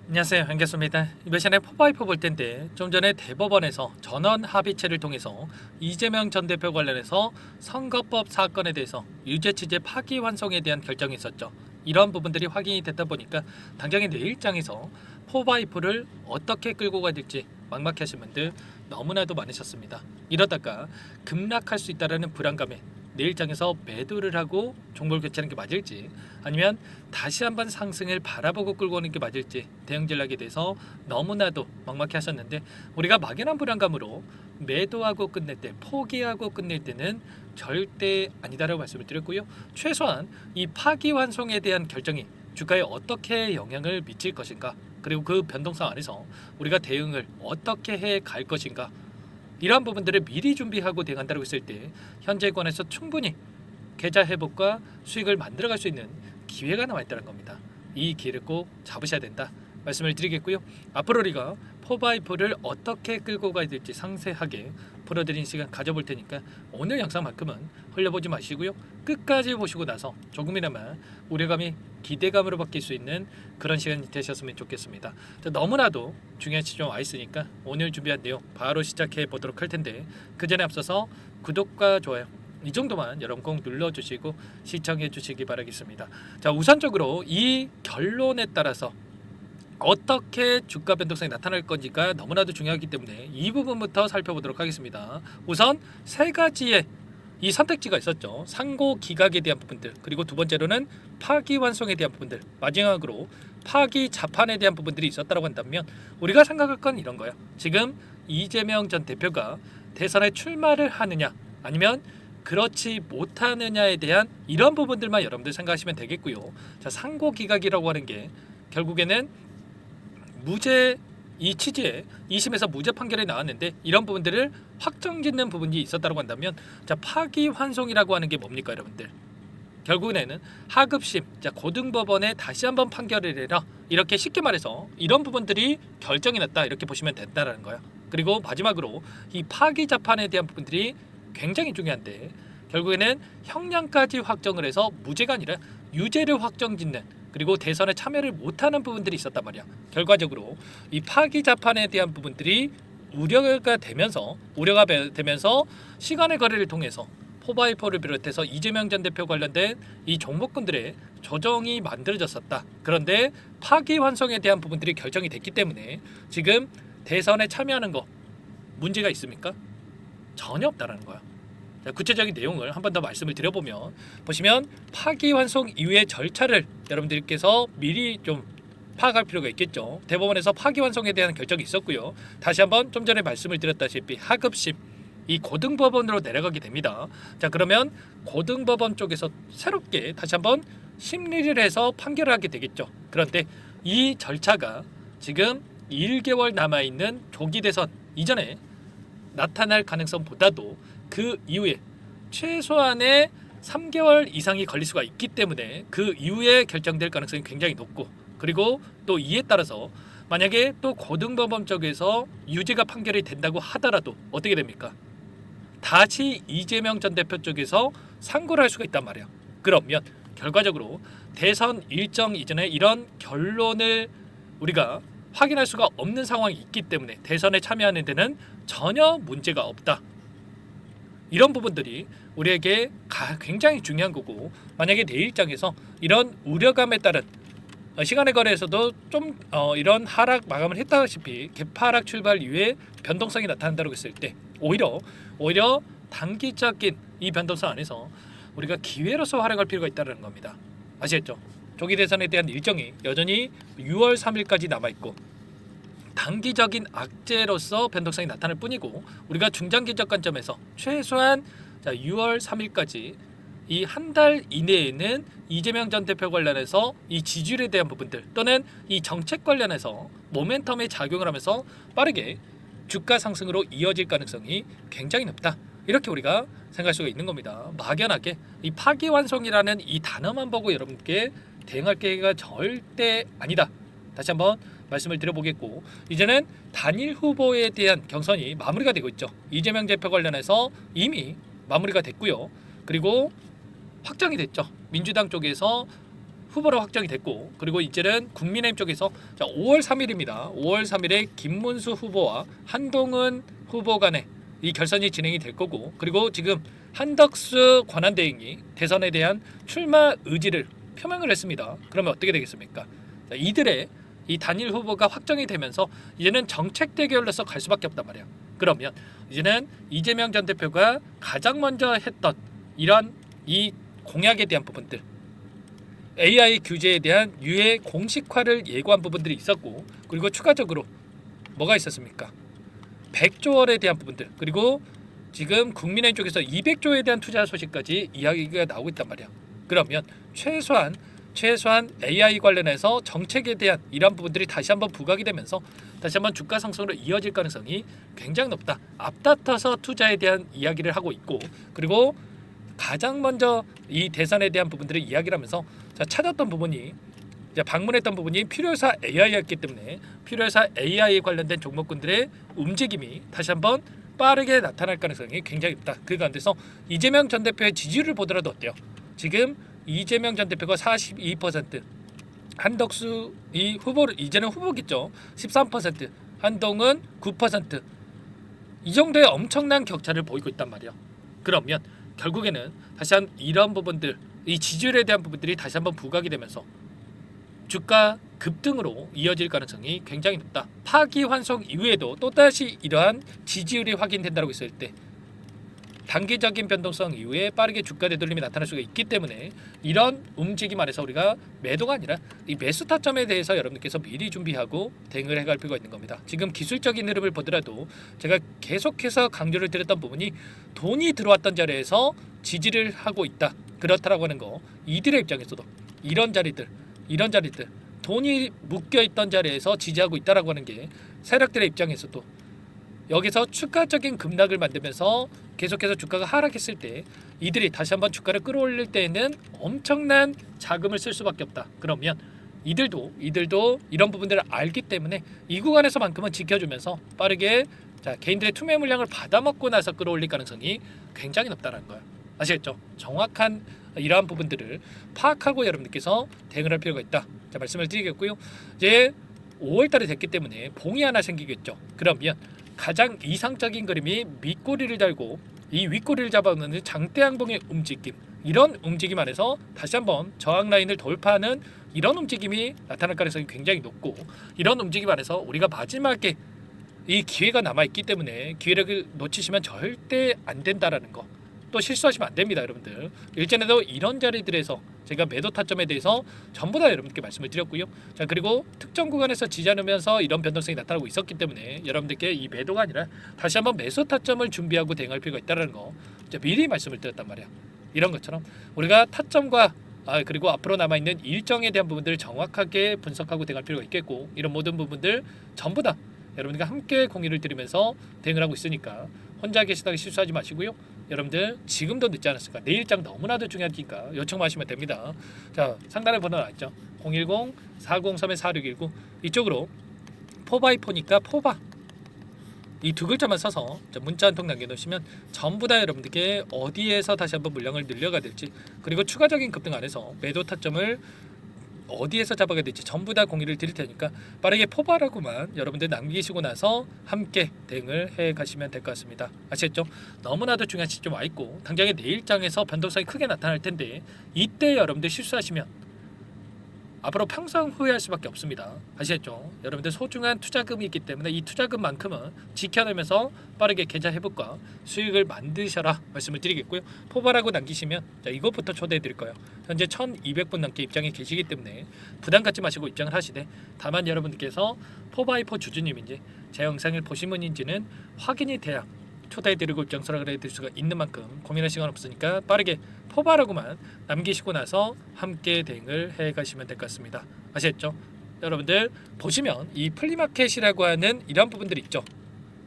안녕하세요, 반갑습니다. 이번 시간에 포바이퍼 볼 텐데 좀 전에 대법원에서 전원 합의체를 통해서 이재명 전 대표 관련해서 선거법 사건에 대해서 유죄 취재 파기환송에 대한 결정이 있었죠. 이런 부분들이 확인이 됐다 보니까 당장에 내일장에서 포바이퍼를 어떻게 끌고 가야 될지 막막하신 분들 너무나도 많으셨습니다. 이러다가 급락할 수 있다는 불안감에 내일장에서 매도를 하고 종목을 교체하는 게 맞을지, 아니면 다시 한번 상승을 바라보고 끌고 오는 게 맞을지 대응 전략에 대해서 너무나도 막막해 하셨는데, 우리가 막연한 불안감으로 매도하고 끝낼 때, 포기하고 끝낼 때는 절대 아니다라고 말씀을 드렸고요. 최소한 이 파기환송에 대한 결정이 주가에 어떻게 영향을 미칠 것인가, 그리고 그 변동성 안에서 우리가 대응을 어떻게 해 갈 것인가, 이러한 부분들을 미리 준비하고 대응한다고 했을 때 현재권에서 충분히 계좌 회복과 수익을 만들어갈 수 있는 기회가 남아있다는 겁니다. 이 기회를 꼭 잡으셔야 된다 말씀을 드리겠고요. 앞으로 우리가 포바이포를 어떻게 끌고 가야 될지 상세하게 풀어드리는 시간 가져볼 테니까 오늘 영상만큼은 흘려보지 마시고요. 끝까지 보시고 나서 조금이나마 우려감이 기대감으로 바뀔 수 있는 그런 시간이 되셨으면 좋겠습니다. 너무나도 중요한 시점 와 있으니까 오늘 준비한 내용 바로 시작해 보도록 할 텐데, 그 전에 앞서서 구독과 좋아요 이 정도만 여러분 꼭 눌러주시고 시청해 주시기 바라겠습니다. 자, 우선적으로 이 결론에 따라서 어떻게 주가 변동성이 나타날 건지가 너무나도 중요하기 때문에 이 부분부터 살펴보도록 하겠습니다. 우선 세 가지의 이 선택지가 있었죠. 상고 기각에 대한 부분들, 그리고 두 번째로는 파기환송에 대한 부분들, 마지막으로 파기 자판에 대한 부분들이 있었다고 한다면 우리가 생각할 건 이런 거예요. 지금 이재명 전 대표가 대선에 출마를 하느냐 아니면 그렇지 못하느냐에 대한 이런 부분들만 여러분들 생각하시면 되겠고요. 자, 상고 기각이라고 하는 게 결국에는 무죄 이 취지에 2심에서 무죄 판결이 나왔는데 이런 부분들을 확정짓는 부분이 있었다고 한다면, 자, 파기환송이라고 하는 게 뭡니까 여러분들? 결국에는 하급심, 자, 고등법원에 다시 한번 판결을 해라, 이렇게 쉽게 말해서 이런 부분들이 결정이 났다 이렇게 보시면 된다라는 거예요. 그리고 마지막으로 이 파기자판에 대한 부분들이 굉장히 중요한데, 결국에는 형량까지 확정을 해서 무죄가 아니라 유죄를 확정짓는, 그리고 대선에 참여를 못하는 부분들이 있었단 말이야. 결과적으로 이 파기자판에 대한 부분들이 우려가 되면서 시간의 거래를 통해서 포바이퍼를 비롯해서 이재명 전 대표 관련된 이 종목군들의 조정이 만들어졌었다. 그런데 파기환송에 대한 부분들이 결정이 됐기 때문에 지금 대선에 참여하는 거 문제가 있습니까? 전혀 없다라는 거야. 구체적인 내용을 한 번 더 말씀을 드려보면, 보시면 파기환송 이후의 절차를 여러분들께서 미리 좀 파악할 필요가 있겠죠. 대법원에서 파기환송에 대한 결정이 있었고요. 다시 한번 좀 전에 말씀을 드렸다시피 하급심, 이 고등법원으로 내려가게 됩니다. 자, 그러면 고등법원 쪽에서 새롭게 다시 한번 심리를 해서 판결을 하게 되겠죠. 그런데 이 절차가 지금 1개월 남아있는 조기 대선 이전에 나타날 가능성보다도 그 이후에 최소한의 3개월 이상이 걸릴 수가 있기 때문에 그 이후에 결정될 가능성이 굉장히 높고, 그리고 또 이에 따라서 만약에 또 고등법원 쪽에서 유죄가 판결이 된다고 하더라도 어떻게 됩니까? 다시 이재명 전 대표 쪽에서 상고를 할 수가 있단 말이야. 그러면 결과적으로 대선 일정 이전에 이런 결론을 우리가 확인할 수가 없는 상황이 있기 때문에 대선에 참여하는 데는 전혀 문제가 없다. 이런 부분들이 우리에게 굉장히 중요한 거고, 만약에 내일장에서 이런 우려감에 따른 시간의 거래에서도 좀 이런 하락 마감을 했다시피 개파락 출발 이후에 변동성이 나타난다고 했을 때 오히려 단기적인 이 변동성 안에서 우리가 기회로서 활용할 필요가 있다는 겁니다. 아시겠죠? 조기 대선에 대한 일정이 여전히 6월 3일까지 남아있고 단기적인 악재로서 변동성이 나타날 뿐이고, 우리가 중장기적 관점에서 최소한 6월 3일까지 이 한 달 이내에는 이재명 전 대표 관련해서 이 지지율에 대한 부분들 또는 이 정책 관련해서 모멘텀에 작용을 하면서 빠르게 주가 상승으로 이어질 가능성이 굉장히 높다, 이렇게 우리가 생각할 수가 있는 겁니다. 막연하게 이 파기환송이라는 이 단어만 보고 여러분께 대응할 기회가 절대 아니다, 다시 한번 말씀을 드려보겠고, 이제는 단일 후보에 대한 경선이 마무리가 되고 있죠. 이재명 대표 관련해서 이미 마무리가 됐고요. 그리고 확정이 됐죠. 민주당 쪽에서 후보로 확정이 됐고, 그리고 이제는 국민의힘 쪽에서 5월 3일입니다. 5월 3일에 김문수 후보와 한동훈 후보 간의 이 결선이 진행이 될 거고, 그리고 지금 한덕수 권한대행이 대선에 대한 출마 의지를 표명을 했습니다. 그러면 어떻게 되겠습니까? 자, 이들의 이 단일 후보가 확정이 되면서 이제는 정책 대결로서 갈 수밖에 없단 말이야. 그러면 이제는 이재명 전 대표가 가장 먼저 했던 이런 이 공약에 대한 부분들, AI 규제에 대한 유예 공식화를 예고한 부분들이 있었고, 그리고 추가적으로 뭐가 있었습니까? 100조 원에 대한 부분들, 그리고 지금 국민의힘 쪽에서 200조에 대한 투자 소식까지 이야기가 나오고 있단 말이야. 그러면 최소한 AI 관련해서 정책에 대한 이런 부분들이 다시 한번 부각이 되면서 다시 한번 주가 상승으로 이어질 가능성이 굉장히 높다. 앞다퉈서 투자에 대한 이야기를 하고 있고, 그리고 가장 먼저 이 대선에 대한 부분들을 이야기를 하면서 찾았던 부분이, 방문했던 부분이 필요사 AI였기 때문에 필요사 AI 관련된 종목군들의 움직임이 다시 한번 빠르게 나타날 가능성이 굉장히 높다. 그 가운데서 이재명 전 대표의 지지율을 보더라도 어때요? 지금 이재명 전 대표가 42%, 한덕수 이 후보를 이제는 후보겠죠. 13%, 한동훈 9%. 이 정도의 엄청난 격차를 보이고 있단 말이에요. 그러면 결국에는 다시 한 이런 부분들, 이 지지율에 대한 부분들이 다시 한번 부각이 되면서 주가 급등으로 이어질 가능성이 굉장히 높다. 파기환송 이후에도 또다시 이러한 지지율이 확인된다고 했을 때 단기적인 변동성 이후에 빠르게 주가 되돌림이 나타날 수가 있기 때문에 이런 움직임 안에서 우리가 매도가 아니라 이 매수 타점에 대해서 여러분들께서 미리 준비하고 대응을 해갈 필요가 있는 겁니다. 지금 기술적인 흐름을 보더라도 제가 계속해서 강조를 드렸던 부분이 돈이 들어왔던 자리에서 지지를 하고 있다. 그렇다라고 하는 거, 이들의 입장에서도 이런 자리들 돈이 묶여있던 자리에서 지지하고 있다라고 하는 게 세력들의 입장에서도 여기서 추가적인 급락을 만들면서 계속해서 주가가 하락했을 때 이들이 다시 한번 주가를 끌어올릴 때에는 엄청난 자금을 쓸 수밖에 없다. 그러면 이들도 이런 부분들을 알기 때문에 이 구간에서만큼은 지켜주면서 빠르게 개인들의 투매 물량을 받아먹고 나서 끌어올릴 가능성이 굉장히 높다는 거예요. 아시겠죠? 정확한 이러한 부분들을 파악하고 여러분들께서 대응을 할 필요가 있다. 말씀을 드리겠고요. 이제 5월달이 됐기 때문에 봉이 하나 생기겠죠. 그러면 가장 이상적인 그림이 밑꼬리를 달고 이 윗꼬리를 잡아놓는 장대양봉의 움직임, 이런 움직임 안에서 다시 한번 저항 라인을 돌파하는 이런 움직임이 나타날 가능성이 굉장히 높고, 이런 움직임 안에서 우리가 마지막에 이 기회가 남아있기 때문에 기회를 놓치시면 절대 안 된다라는 거, 또 실수하시면 안 됩니다. 여러분들 일전에도 이런 자리들에서 제가 매도 타점에 대해서 전부 다 여러분께 말씀을 드렸고요. 그리고 특정 구간에서 지지하면서 이런 변동성이 나타나고 있었기 때문에 여러분들께 이 매도가 아니라 다시 한번 매수 타점을 준비하고 대응할 필요가 있다는 거 미리 말씀을 드렸단 말이야. 이런 것처럼 우리가 타점과 그리고 앞으로 남아있는 일정에 대한 부분들을 정확하게 분석하고 대응할 필요가 있겠고, 이런 모든 부분들 전부 다 여러분들과 함께 공유를 드리면서 대응을 하고 있으니까 혼자 계시다가 실수하지 마시고요. 여러분들 지금도 늦지 않았을까? 내일장 너무나도 중요하니까 요청하시면 됩니다. 상단에 번호 나왔죠? 010-403-4619 이쪽으로 포바이포니까 포바 이 두 글자만 써서 문자 한 통 남겨놓으시면 전부 다 여러분들께 어디에서 다시 한번 물량을 늘려가 될지, 그리고 추가적인 급등 안에서 매도 타점을 어디에서 잡아야 될지 전부 다 공유를 드릴 테니까 빠르게 포바라고만 여러분들 남기시고 나서 함께 대응을 해 가시면 될 것 같습니다. 아시겠죠? 너무나도 중요한 시점 와 있고 당장에 내일장에서 변동성이 크게 나타날 텐데 이때 여러분들 실수하시면 앞으로 평생 후회할 수밖에 없습니다. 아시겠죠? 여러분들 소중한 투자금이 있기 때문에 이 투자금만큼은 지켜내면서 빠르게 계좌 회복과 수익을 만드셔라 말씀을 드리겠고요. 포바라고 남기시면 이것부터 초대해 드릴 거예요. 현재 1200분 넘게 입장에 계시기 때문에 부담 갖지 마시고 입장을 하시되, 다만 여러분들께서 포바이포 주주님인지 제 영상을 보신 분인지는 확인이 돼야 초대해드리고 입장 수락을 해드릴 수가 있는 만큼 고민할 시간 없으니까 빠르게 포바라고만 남기시고 나서 함께 대응을 해가시면 될 것 같습니다. 아시겠죠? 여러분들 보시면 이 플리마켓이라고 하는 이런 부분들이 있죠.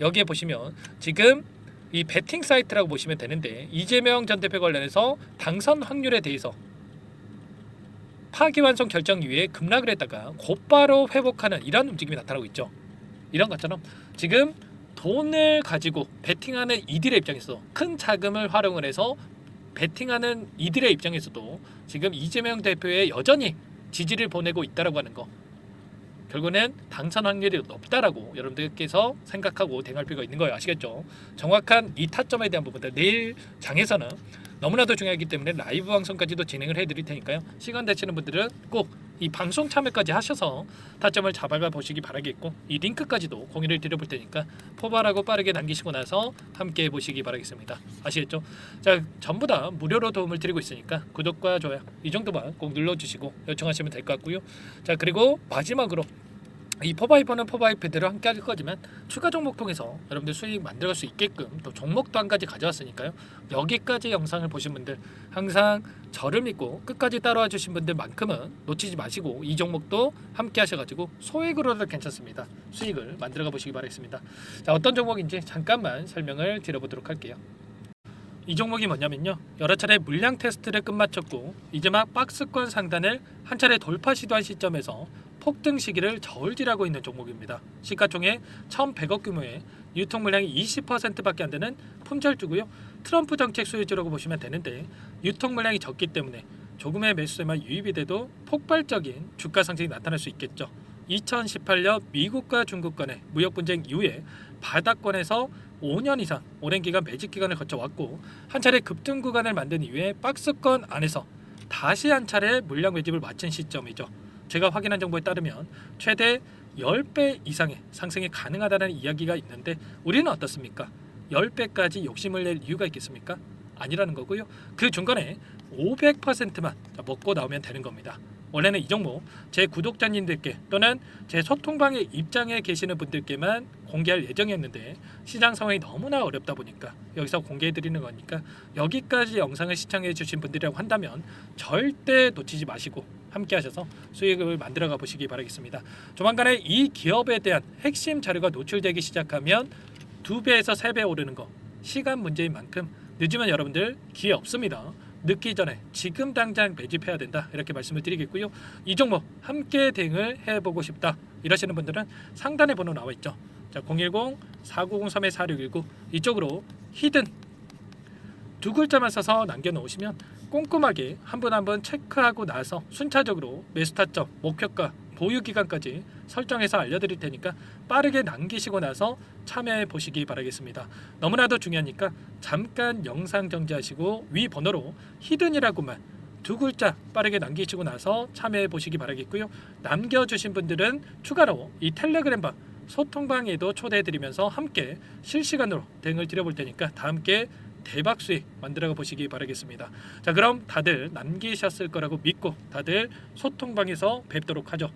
여기에 보시면 지금 이 베팅 사이트라고 보시면 되는데, 이재명 전 대표 관련해서 당선 확률에 대해서 파기환송 결정 이후에 급락을 했다가 곧바로 회복하는 이런 움직임이 나타나고 있죠. 이런 것처럼 지금 돈을 가지고 베팅하는 이들의 입장에서 큰 자금을 활용을 해서 베팅하는 이들의 입장에서도 지금 이재명 대표의 여전히 지지를 보내고 있다라고 하는 거. 결국은 당선 확률이 높다라고 여러분들께서 생각하고 대응할 필요가 있는 거예요. 아시겠죠? 정확한 이 타점에 대한 부분들 내일 장에서는 너무나도 중요하기 때문에 라이브 방송까지도 진행을 해드릴 테니까요. 시간 되시는 분들은 꼭 이 방송 참여까지 하셔서 타점을 잡아가 보시기 바라겠고, 이 링크까지도 공유를 드려볼 테니까 포괄하고 빠르게 남기시고 나서 함께 해보시기 바라겠습니다. 아시겠죠? 자, 전부 다 무료로 도움을 드리고 있으니까 구독과 좋아요 이 정도만 꼭 눌러주시고 요청하시면 될 것 같고요. 자, 그리고 마지막으로 이 포바이퍼는 포바이퍼대로 함께 할 거지만 추가 종목 통해서 여러분들 수익 만들어갈 수 있게끔 또 종목도 한 가지 가져왔으니까요. 여기까지 영상을 보신 분들 항상 저를 믿고 끝까지 따라와 주신 분들만큼은 놓치지 마시고 이 종목도 함께 하셔가지고 소액으로도 괜찮습니다. 수익을 만들어가 보시기 바라겠습니다. 자, 어떤 종목인지 잠깐만 설명을 드려보도록 할게요. 이 종목이 뭐냐면요, 여러 차례 물량 테스트를 끝마쳤고 이제 막 박스권 상단을 한 차례 돌파 시도한 시점에서 폭등 시기를 저울질하고 있는 종목입니다. 시가총액 1,100억 규모의 유통 물량이 20%밖에 안 되는 품절주고요. 트럼프 정책 수혜주라고 보시면 되는데 유통 물량이 적기 때문에 조금의 매수세만 유입이 돼도 폭발적인 주가 상승이 나타날 수 있겠죠. 2018년 미국과 중국 간의 무역 분쟁 이후에 바닥권에서 5년 이상 오랜 기간 매집 기간을 거쳐왔고 한 차례 급등 구간을 만든 이후에 박스권 안에서 다시 한 차례 물량 매집을 마친 시점이죠. 제가 확인한 정보에 따르면 최대 10배 이상의 상승이 가능하다는 이야기가 있는데 우리는 어떻습니까? 10배까지 욕심을 낼 이유가 있겠습니까? 아니라는 거고요. 그 중간에 500%만 먹고 나오면 되는 겁니다. 원래는 이 종목 제 구독자님들께 또는 제 소통방에 입장에 계시는 분들께만 공개할 예정이었는데 시장 상황이 너무나 어렵다 보니까 여기서 공개해 드리는 거니까 여기까지 영상을 시청해 주신 분들이라고 한다면 절대 놓치지 마시고 함께 하셔서 수익을 만들어가 보시기 바라겠습니다. 조만간에 이 기업에 대한 핵심 자료가 노출되기 시작하면 2배에서 3배 오르는 거 시간 문제인 만큼 늦으면 여러분들 기회 없습니다. 늦기 전에 지금 당장 매집해야 된다 이렇게 말씀을 드리겠고요. 이 종목 함께 대응을 해보고 싶다 이러시는 분들은 상단에 번호 나와 있죠. 자, 010-4903-4619 이쪽으로 히든 두 글자만 써서 남겨놓으시면 꼼꼼하게 한 분 한 분 체크하고 나서 순차적으로 매수 타점, 목표가, 보유 기간까지 설정해서 알려드릴 테니까 빠르게 남기시고 나서 참여해 보시기 바라겠습니다. 너무나도 중요하니까 잠깐 영상 정지하시고 위 번호로 히든이라고만 두 글자 빠르게 남기시고 나서 참여해 보시기 바라겠고요. 남겨주신 분들은 추가로 이 텔레그램방 소통방에도 초대해 드리면서 함께 실시간으로 대응을 드려볼 테니까 다 함께 대박 수익 만들어 보시기 바라겠습니다. 자, 그럼 다들 남기셨을 거라고 믿고 다들 소통방에서 뵙도록 하죠.